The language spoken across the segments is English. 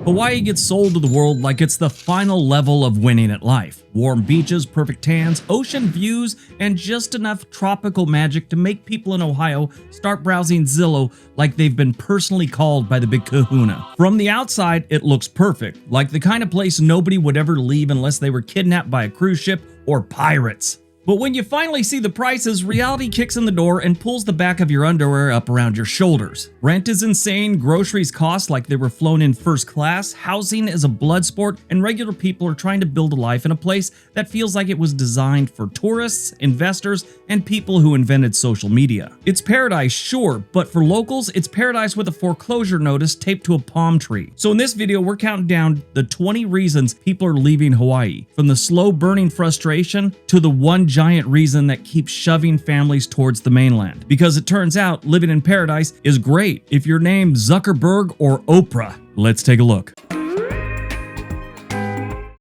Hawaii gets sold to the world like it's the final level of winning at life. Warm beaches, perfect tans, ocean views, and just enough tropical magic to make people in Ohio start browsing Zillow like they've been personally called by the big kahuna. From the outside, it looks perfect, like the kind of place nobody would ever leave unless they were kidnapped by a cruise ship or pirates. But when you finally see the prices, reality kicks in the door and pulls the back of your underwear up around your shoulders. Rent is insane, groceries cost like they were flown in first class, housing is a blood sport, and regular people are trying to build a life in a place that feels like it was designed for tourists, investors, and people who invented social media. It's paradise, sure, but for locals, it's paradise with a foreclosure notice taped to a palm tree. So in this video, we're counting down the 20 reasons people are leaving Hawaii, from the slow burning frustration to the one giant reason that keeps shoving families towards the mainland. Because it turns out living in paradise is great if you're named Zuckerberg or Oprah. Let's take a look.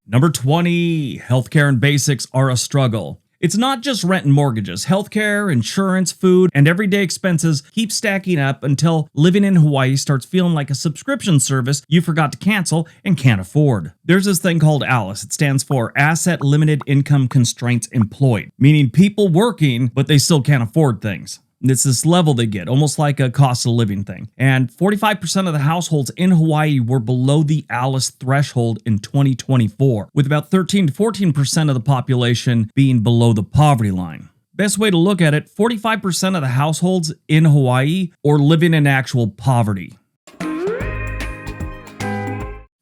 Number 20, healthcare and basics are a struggle. It's not just rent and mortgages. Healthcare, insurance, food, and everyday expenses keep stacking up until living in Hawaii starts feeling like a subscription service you forgot to cancel and can't afford. There's this thing called ALICE. It stands for Asset Limited Income Constraints Employed, meaning people working, but they still can't afford things. It's this level they get, almost like a cost of living thing. And 45% of the households in Hawaii were below the ALICE threshold in 2024, with about 13 to 14% of the population being below the poverty line. Best way to look at it, 45% of the households in Hawaii are living in actual poverty.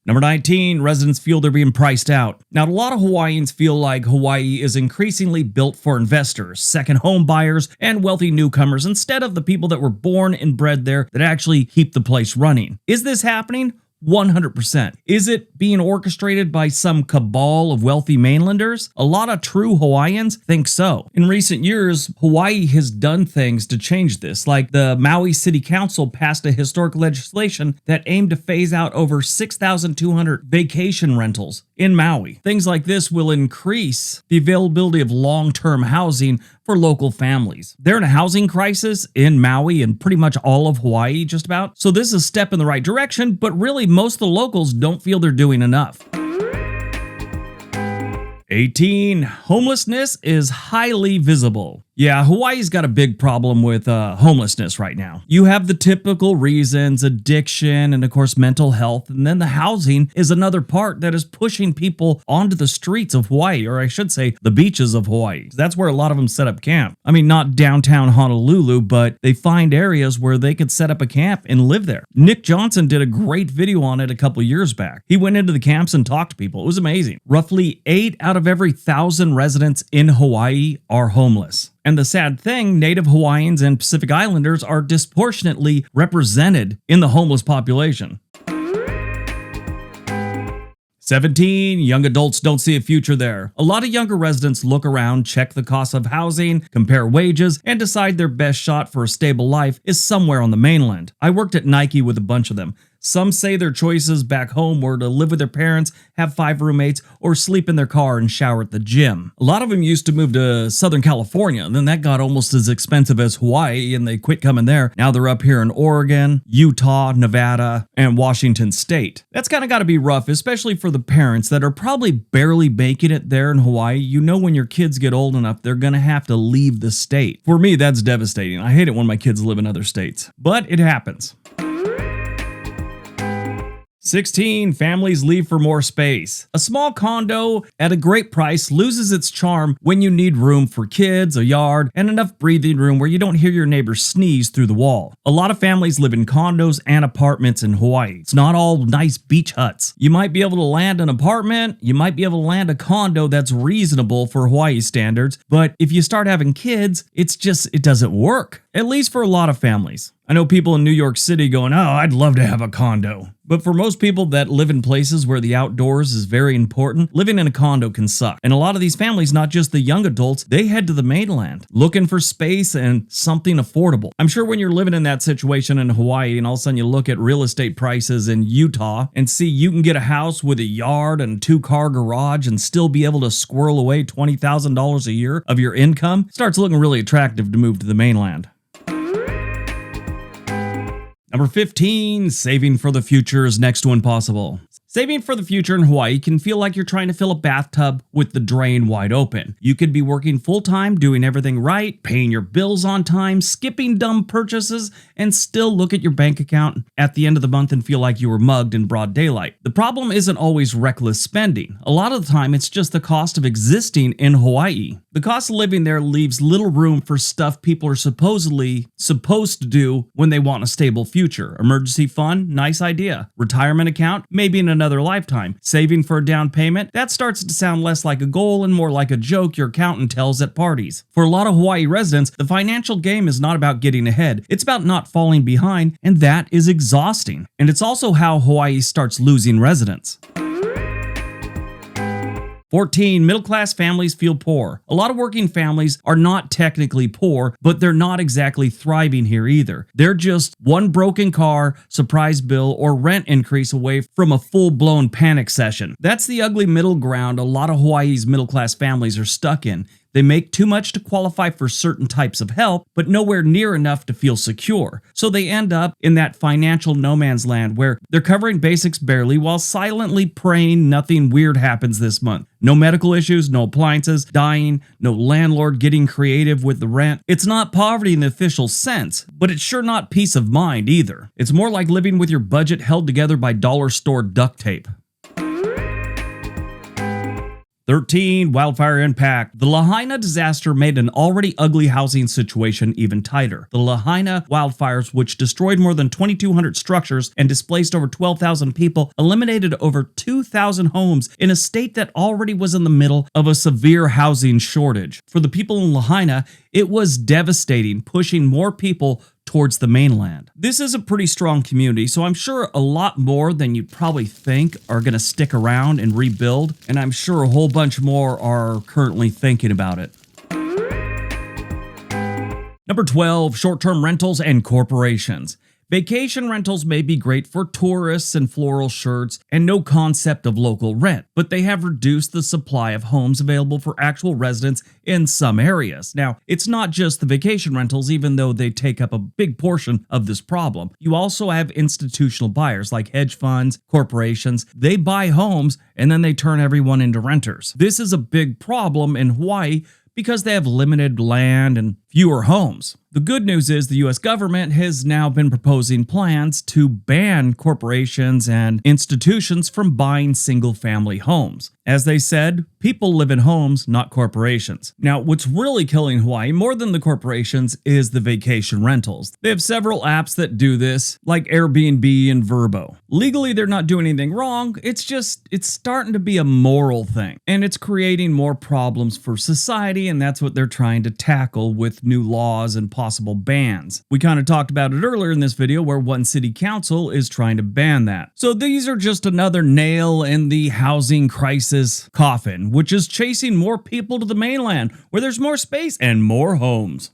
Number 19, residents feel they're being priced out. Now, a lot of Hawaiians feel like Hawaii is increasingly built for investors, second home buyers, and wealthy newcomers instead of the people that were born and bred there that actually keep the place running. Is this happening? 100%. Is it being orchestrated by some cabal of wealthy mainlanders? A lot of true Hawaiians think so. In recent years, Hawaii has done things to change this, like the Maui City Council passed a historic legislation that aimed to phase out over 6,200 vacation rentals in Maui. Things like this will increase the availability of long-term housing for local families. They're in a housing crisis in Maui and pretty much all of Hawaii just about. So this is a step in the right direction, but really most of the locals don't feel they're doing enough. 18. Homelessness is highly visible. Yeah, Hawaii's got a big problem with homelessness right now. You have the typical reasons, addiction, and of course mental health, and then the housing is another part that is pushing people onto the streets of Hawaii, or I should say the beaches of Hawaii. That's where a lot of them set up camp. I mean, not downtown Honolulu, but they find areas where they could set up a camp and live there. Nick Johnson did a great video on it a couple years back. He went into the camps and talked to people. It was amazing. Roughly 8 out of every 1,000 residents in Hawaii are homeless. And the sad thing, Native Hawaiians and Pacific Islanders are disproportionately represented in the homeless population. 17. Young adults don't see a future there. A lot of younger residents look around, check the cost of housing, compare wages, and decide their best shot for a stable life is somewhere on the mainland. I worked at Nike with a bunch of them. Some say their choices back home were to live with their parents, have 5 roommates, or sleep in their car and shower at the gym. A lot of them used to move to Southern California, and then that got almost as expensive as Hawaii, and they quit coming there. Now they're up here in Oregon, Utah, Nevada, and Washington State. That's kind of got to be rough, especially for the parents that are probably barely making it there in Hawaii. You know when your kids get old enough, they're going to have to leave the state. For me, that's devastating. I hate it when my kids live in other states, but it happens. 16. Families leave for more space. A small condo at a great price loses its charm when you need room for kids, a yard, and enough breathing room where you don't hear your neighbors sneeze through the wall. A lot of families live in condos and apartments in Hawaii. It's not all nice beach huts. You might be able to land an apartment, you might be able to land a condo that's reasonable for Hawaii standards, but if you start having kids, it doesn't work. At least for a lot of families. I know people in New York City going, oh, I'd love to have a condo. But for most people that live in places where the outdoors is very important, living in a condo can suck. And a lot of these families, not just the young adults, they head to the mainland looking for space and something affordable. I'm sure when you're living in that situation in Hawaii and all of a sudden you look at real estate prices in Utah and see you can get a house with a yard and 2-car garage and still be able to squirrel away $20,000 a year of your income, it starts looking really attractive to move to the mainland. Number 15, saving for the future is next to impossible. Saving for the future in Hawaii can feel like you're trying to fill a bathtub with the drain wide open. You could be working full-time, doing everything right, paying your bills on time, skipping dumb purchases, and still look at your bank account at the end of the month and feel like you were mugged in broad daylight. The problem isn't always reckless spending. A lot of the time, it's just the cost of existing in Hawaii. The cost of living there leaves little room for stuff people are supposedly supposed to do when they want a stable future. Emergency fund? Nice idea. Retirement account? Maybe in another lifetime. Saving for a down payment? That starts to sound less like a goal and more like a joke your accountant tells at parties. For a lot of Hawaii residents, the financial game is not about getting ahead. It's about not falling behind, and that is exhausting. And it's also how Hawaii starts losing residents. 14. Middle-class families feel poor. A lot of working families are not technically poor, but they're not exactly thriving here either. They're just one broken car, surprise bill, or rent increase away from a full-blown panic session. That's the ugly middle ground a lot of Hawaii's middle-class families are stuck in. They make too much to qualify for certain types of help, but nowhere near enough to feel secure. So they end up in that financial no man's land where they're covering basics barely while silently praying nothing weird happens this month. No medical issues, no appliances dying, no landlord getting creative with the rent. It's not poverty in the official sense, but it's sure not peace of mind either. It's more like living with your budget held together by dollar store duct tape. 13. Wildfire impact. The Lahaina disaster made an already ugly housing situation even tighter. The Lahaina wildfires, which destroyed more than 2,200 structures and displaced over 12,000 people, eliminated over 2,000 homes in a state that already was in the middle of a severe housing shortage. For the people in Lahaina, it was devastating, pushing more people towards the mainland. This is a pretty strong community, so I'm sure a lot more than you'd probably think are going to stick around and rebuild, and I'm sure a whole bunch more are currently thinking about it. Number 12, short-term rentals and corporations. Vacation rentals may be great for tourists and floral shirts and no concept of local rent, but they have reduced the supply of homes available for actual residents in some areas. Now, it's not just the vacation rentals, even though they take up a big portion of this problem. You also have institutional buyers like hedge funds, corporations. They buy homes and then they turn everyone into renters. This is a big problem in Hawaii because they have limited land and fewer homes. The good news is the US government has now been proposing plans to ban corporations and institutions from buying single-family homes. As they said, people live in homes, not corporations. Now, what's really killing Hawaii more than the corporations is the vacation rentals. They have several apps that do this, like Airbnb and Vrbo. Legally, they're not doing anything wrong. It's starting to be a moral thing, and it's creating more problems for society, and that's what they're trying to tackle with new laws and possible bans. We kind of talked about it earlier in this video where one city council is trying to ban that. So these are just another nail in the housing crisis coffin, which is chasing more people to the mainland where there's more space and more homes.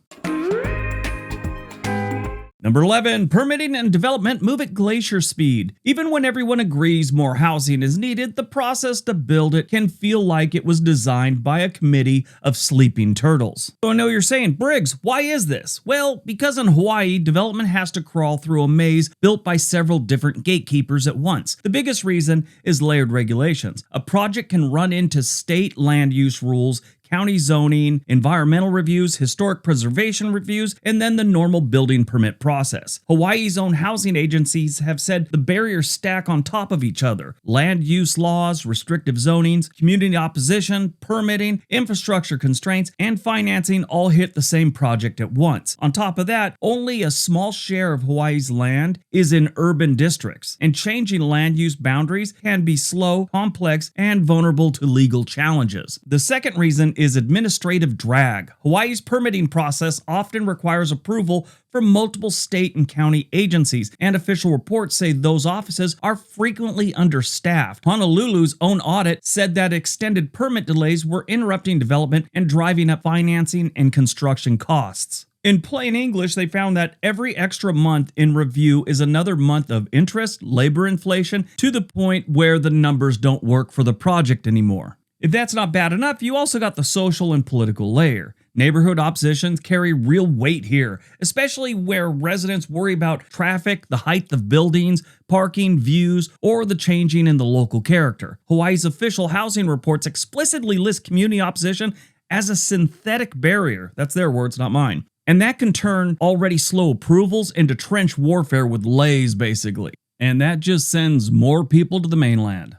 Number 11, permitting and development move at glacier speed. Even when everyone agrees more housing is needed, the process to build it can feel like it was designed by a committee of sleeping turtles. So I know you're saying, Briggs, why is this? Well, because in Hawaii, development has to crawl through a maze built by several different gatekeepers at once. The biggest reason is layered regulations. A project can run into state land use rules, county zoning, environmental reviews, historic preservation reviews, and then the normal building permit process. Hawaii's own housing agencies have said the barriers stack on top of each other. Land use laws, restrictive zonings, community opposition, permitting, infrastructure constraints, and financing all hit the same project at once. On top of that, only a small share of Hawaii's land is in urban districts, and changing land use boundaries can be slow, complex, and vulnerable to legal challenges. The second reason is administrative drag. Hawaii's permitting process often requires approval from multiple state and county agencies, and official reports say those offices are frequently understaffed. Honolulu's own audit said that extended permit delays were interrupting development and driving up financing and construction costs. In plain English, they found that every extra month in review is another month of interest, labor inflation, to the point where the numbers don't work for the project anymore. If that's not bad enough, you also got the social and political layer. Neighborhood oppositions carry real weight here, especially where residents worry about traffic, the height of buildings, parking, views, or the changing in the local character. Hawaii's official housing reports explicitly list community opposition as a synthetic barrier. That's their words, not mine. And that can turn already slow approvals into trench warfare with lays, basically. And that just sends more people to the mainland.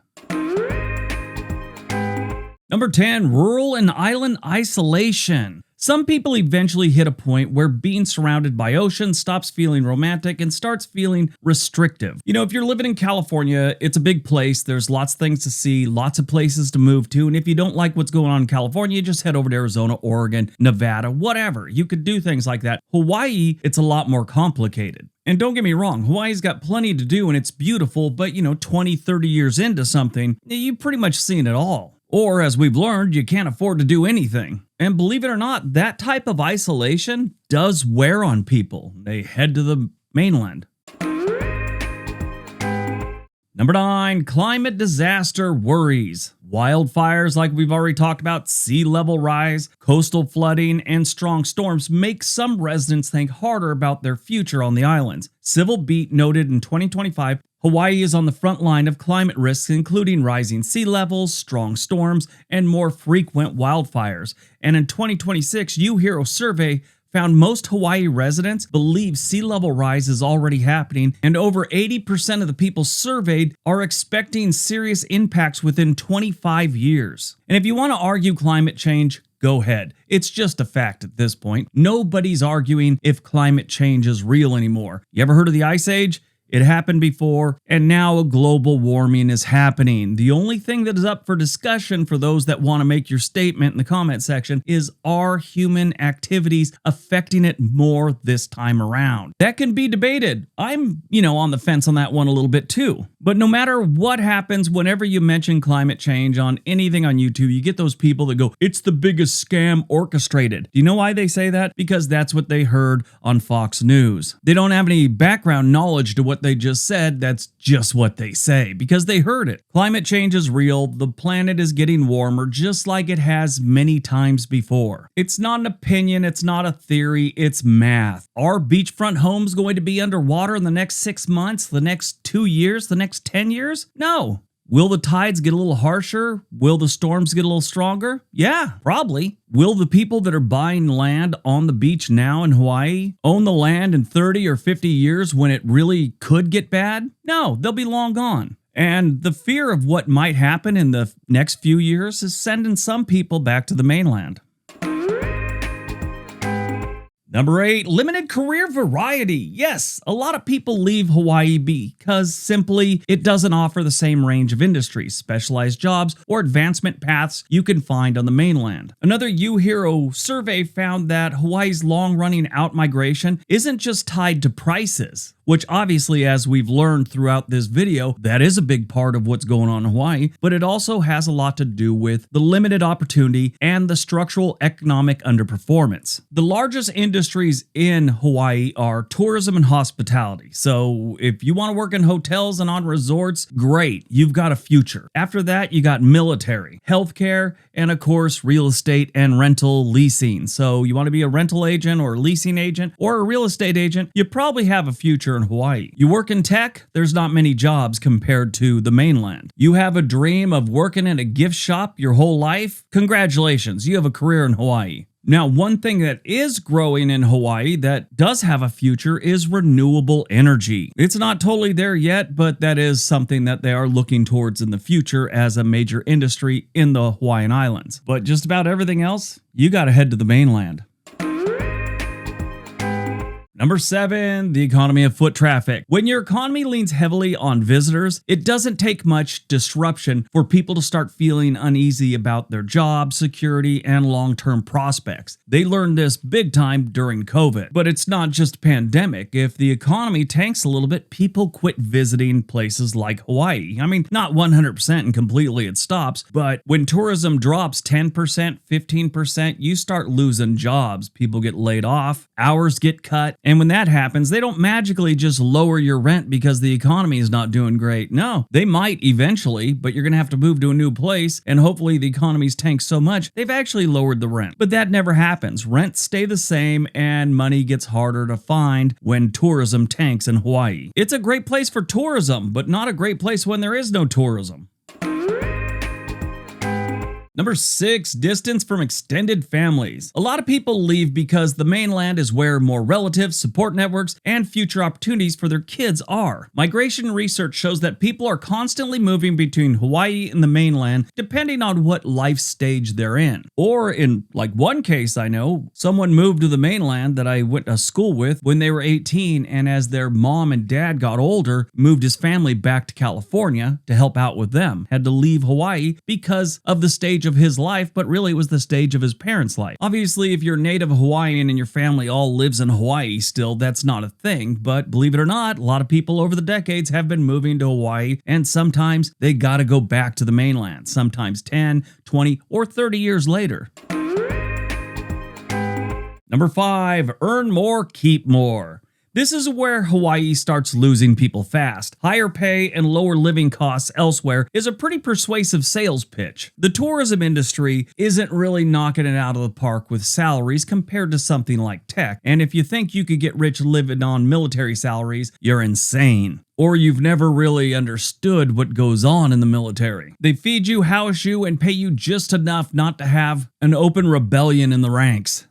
Number 10, rural and island isolation. Some people eventually hit a point where being surrounded by ocean stops feeling romantic and starts feeling restrictive. You know, if you're living in California, it's a big place. There's lots of things to see, lots of places to move to. And if you don't like what's going on in California, just head over to Arizona, Oregon, Nevada, whatever. You could do things like that. Hawaii, it's a lot more complicated. And don't get me wrong, Hawaii's got plenty to do and it's beautiful, but 20, 30 years into something, you've pretty much seen it all. Or, as we've learned, you can't afford to do anything. And believe it or not, that type of isolation does wear on people. They head to the mainland. Number 9, climate disaster worries. Wildfires, like we've already talked about, sea level rise, coastal flooding, and strong storms make some residents think harder about their future on the islands. Civil Beat noted in 2025, Hawaii is on the front line of climate risks, including rising sea levels, strong storms, and more frequent wildfires. And in 2026, UHERO survey found most Hawaii residents believe sea level rise is already happening, and over 80% of the people surveyed are expecting serious impacts within 25 years. And if you want to argue climate change, go ahead. It's just a fact at this point. Nobody's arguing if climate change is real anymore. You ever heard of the Ice Age? It happened before, and now a global warming is happening. The only thing that is up for discussion for those that want to make your statement in the comment section is, are human activities affecting it more this time around? That can be debated. I'm, on the fence on that one a little bit too. But no matter what happens, whenever you mention climate change on anything on YouTube, you get those people that go, it's the biggest scam orchestrated. Do you know why they say that? Because that's what they heard on Fox News. They don't have any background knowledge to what they just said. That's just what they say because they heard it. Climate change is real. The planet is getting warmer just like it has many times before. It's not an opinion. It's not a theory. It's math. Are beachfront homes going to be underwater in the next 6 months, the next 2 years, the next 10 years? No. Will the tides get a little harsher? Will the storms get a little stronger? Yeah, probably. Will the people that are buying land on the beach now in Hawaii own the land in 30 or 50 years when it really could get bad? No, they'll be long gone. And the fear of what might happen in the next few years is sending some people back to the mainland. Number 8, limited career variety. Yes, a lot of people leave Hawaii because simply it doesn't offer the same range of industries, specialized jobs, or advancement paths you can find on the mainland. Another UHERO survey found that Hawaii's long-running out-migration isn't just tied to prices, which obviously, as we've learned throughout this video, that is a big part of what's going on in Hawaii, but it also has a lot to do with the limited opportunity and the structural economic underperformance. The largest industries in Hawaii are tourism and hospitality. So if you want to work in hotels and on resorts, great, you've got a future. After that, you got military, healthcare, and of course, real estate and rental leasing. So you want to be a rental agent or a leasing agent or a real estate agent, you probably have a future in Hawaii. You work in tech, there's not many jobs compared to the mainland. You have a dream of working in a gift shop your whole life? Congratulations, you have a career in Hawaii. Now, one thing that is growing in Hawaii that does have a future is renewable energy. It's not totally there yet, but that is something that they are looking towards in the future as a major industry in the Hawaiian Islands. But just about everything else, you got to head to the mainland. Number 7, the economy of foot traffic. When your economy leans heavily on visitors, it doesn't take much disruption for people to start feeling uneasy about their job, security, and long-term prospects. They learned this big time during COVID. But it's not just a pandemic. If the economy tanks a little bit, people quit visiting places like Hawaii. I mean, not 100% and completely it stops, but when tourism drops 10%, 15%, you start losing jobs. People get laid off, hours get cut, and And when that happens, they don't magically just lower your rent because the economy is not doing great. No, they might eventually, but you're going to have to move to a new place, and hopefully the economy's tanked so much, they've actually lowered the rent. But that never happens. Rents stay the same, and money gets harder to find when tourism tanks in Hawaii. It's a great place for tourism, but not a great place when there is no tourism. Number 6, distance from extended families. A lot of people leave because the mainland is where more relatives, support networks, and future opportunities for their kids are. Migration research shows that people are constantly moving between Hawaii and the mainland depending on what life stage they're in. Or in like one case I know, someone moved to the mainland that I went to school with when they were 18, and as their mom and dad got older, moved his family back to California to help out with them. Had to leave Hawaii because of the stage of his life, but really it was the stage of his parents' life. Obviously, if you're native Hawaiian and your family all lives in Hawaii still, that's not a thing, but believe it or not, a lot of people over the decades have been moving to Hawaii, and sometimes they gotta go back to the mainland, sometimes 10, 20, or 30 years later. Number 5, earn more, keep more. This is where Hawaii starts losing people fast. Higher pay and lower living costs elsewhere is a pretty persuasive sales pitch. The tourism industry isn't really knocking it out of the park with salaries compared to something like tech, and if you think you could get rich living on military salaries, you're insane. Or you've never really understood what goes on in the military. They feed you, house you, and pay you just enough not to have an open rebellion in the ranks.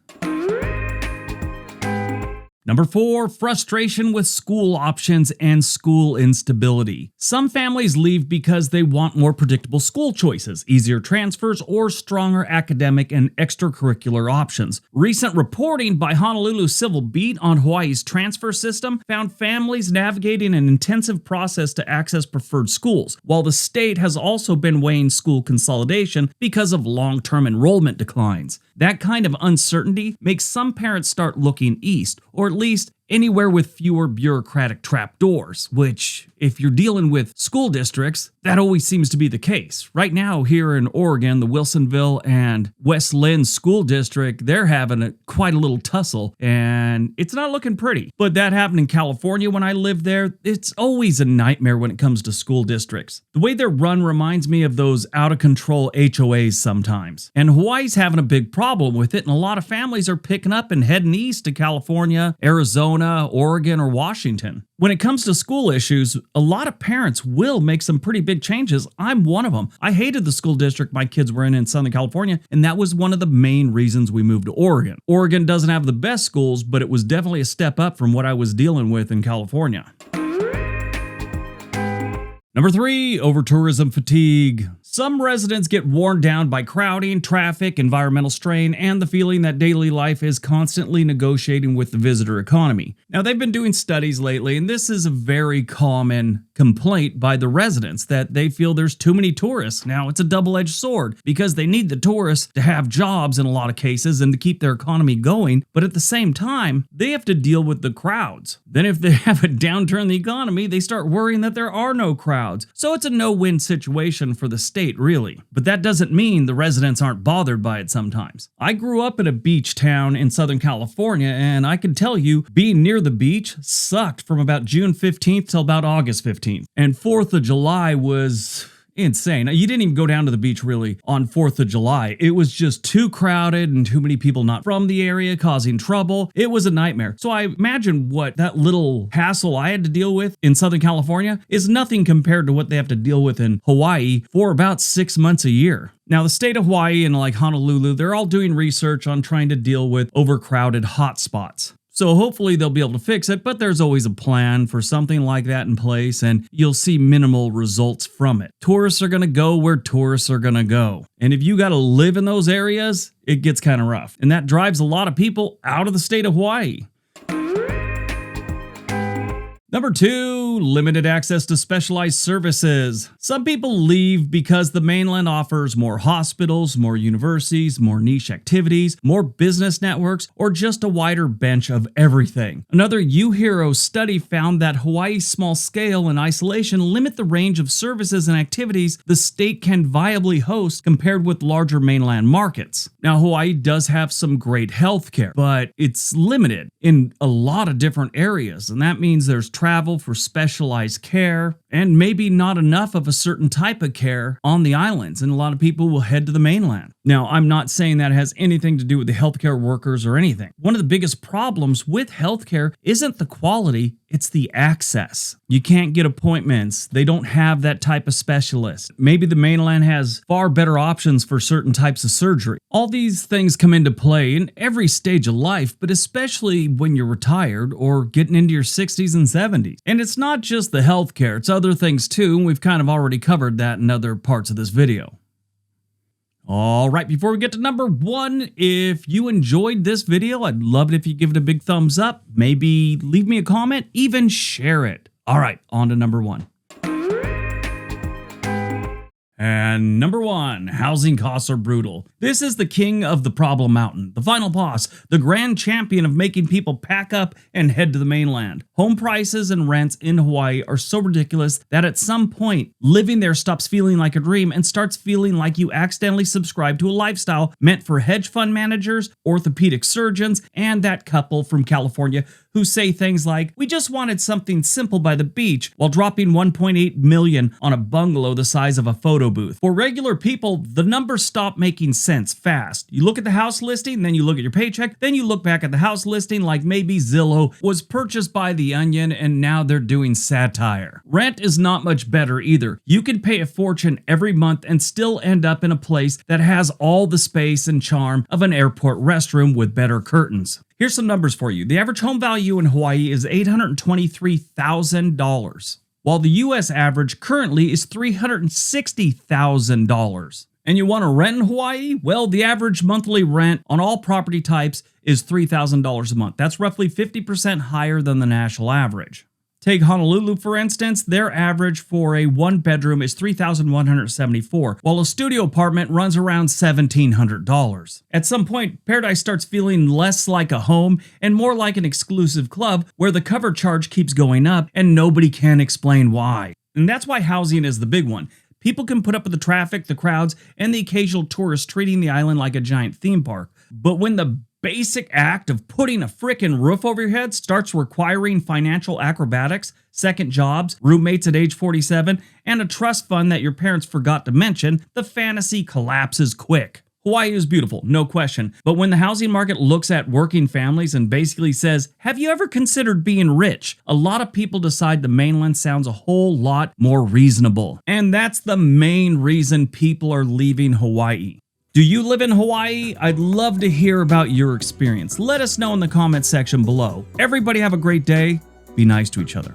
Number 4, frustration with school options and school instability. Some families leave because they want more predictable school choices, easier transfers, or stronger academic and extracurricular options. Recent reporting by Honolulu Civil Beat on Hawaii's transfer system found families navigating an intensive process to access preferred schools, while the state has also been weighing school consolidation because of long-term enrollment declines. That kind of uncertainty makes some parents start looking east, or at least anywhere with fewer bureaucratic trapdoors, which, if you're dealing with school districts, that always seems to be the case. Right now, here in Oregon, the Wilsonville and West Linn School District, they're having quite a little tussle, and it's not looking pretty. But that happened in California when I lived there. It's always a nightmare when it comes to school districts. The way they're run reminds me of those out-of-control HOAs sometimes. And Hawaii's having a big problem with it, and a lot of families are picking up and heading east to California, Arizona, Oregon, or Washington. When it comes to school issues, a lot of parents will make some pretty big changes. I'm one of them. I hated the school district my kids were in Southern California, and that was one of the main reasons we moved to Oregon. Oregon doesn't have the best schools, but it was definitely a step up from what I was dealing with in California. Number 3, over-tourism fatigue. Some residents get worn down by crowding, traffic, environmental strain, and the feeling that daily life is constantly negotiating with the visitor economy. Now, they've been doing studies lately, and this is a very common complaint by the residents that they feel there's too many tourists. Now, it's a double-edged sword because they need the tourists to have jobs in a lot of cases and to keep their economy going, but at the same time, they have to deal with the crowds. Then if they have a downturn in the economy, they start worrying that there are no crowds. So it's a no-win situation for the state, really. But that doesn't mean the residents aren't bothered by it sometimes. I grew up in a beach town in Southern California, and I can tell you, being near the beach sucked from about June 15th till about August 15th. And 4th of July was insane. You didn't even go down to the beach really on 4th of July. It was just too crowded and too many people not from the area causing trouble. It was a nightmare. So I imagine what that little hassle I had to deal with in Southern California is nothing compared to what they have to deal with in Hawaii for about 6 months a year. Now, the state of Hawaii and like Honolulu, they're all doing research on trying to deal with overcrowded hotspots. So hopefully they'll be able to fix it, but there's always a plan for something like that in place, and you'll see minimal results from it. Tourists are going to go where tourists are going to go. And if you got to live in those areas, it gets kind of rough. And that drives a lot of people out of the state of Hawaii. Number 2, limited access to specialized services. Some people leave because the mainland offers more hospitals, more universities, more niche activities, more business networks, or just a wider bench of everything. Another UHero study found that Hawaii's small scale and isolation limit the range of services and activities the state can viably host compared with larger mainland markets. Now, Hawaii does have some great healthcare, but it's limited in a lot of different areas, and that means there's travel for specialized care, and maybe not enough of a certain type of care on the islands, and a lot of people will head to the mainland. Now, I'm not saying that has anything to do with the healthcare workers or anything. One of the biggest problems with healthcare isn't the quality, it's the access. You can't get appointments. They don't have that type of specialist. Maybe the mainland has far better options for certain types of surgery. All these things come into play in every stage of life, but especially when you're retired or getting into your 60s and 70s. And it's not just the healthcare, it's other things too, and we've kind of already covered that in other parts of this video. All right, before we get to number 1, if you enjoyed this video, I'd love it if you give it a big thumbs up, maybe leave me a comment, even share it. All right, on to number 1. And number 1, housing costs are brutal. This is the king of the problem mountain, the final boss, the grand champion of making people pack up and head to the mainland. Home prices and rents in Hawaii are so ridiculous that at some point, living there stops feeling like a dream and starts feeling like you accidentally subscribe to a lifestyle meant for hedge fund managers, orthopedic surgeons, and that couple from California who say things like, "We just wanted something simple by the beach," while dropping $1.8 million on a bungalow the size of a photo booth. For regular people, the numbers stop making sense fast. You look at the house listing, then you look at your paycheck, then you look back at the house listing like maybe Zillow was purchased by The Onion and now they're doing satire. Rent is not much better either. You can pay a fortune every month and still end up in a place that has all the space and charm of an airport restroom with better curtains. Here's some numbers for you. The average home value in Hawaii is $823,000, while the US average currently is $360,000. And you want to rent in Hawaii? Well, the average monthly rent on all property types is $3,000 a month. That's roughly 50% higher than the national average. Take Honolulu, for instance. Their average for a one-bedroom is $3,174, while a studio apartment runs around $1,700. At some point, Paradise starts feeling less like a home and more like an exclusive club where the cover charge keeps going up and nobody can explain why. And that's why housing is the big one. People can put up with the traffic, the crowds, and the occasional tourist treating the island like a giant theme park. But when the basic act of putting a frickin' roof over your head starts requiring financial acrobatics, second jobs, roommates at age 47, and a trust fund that your parents forgot to mention, the fantasy collapses quick. Hawaii is beautiful, no question, but when the housing market looks at working families and basically says, "Have you ever considered being rich?" a lot of people decide the mainland sounds a whole lot more reasonable. And that's the main reason people are leaving Hawaii. Do you live in Hawaii? I'd love to hear about your experience. Let us know in the comments section below. Everybody have a great day. Be nice to each other.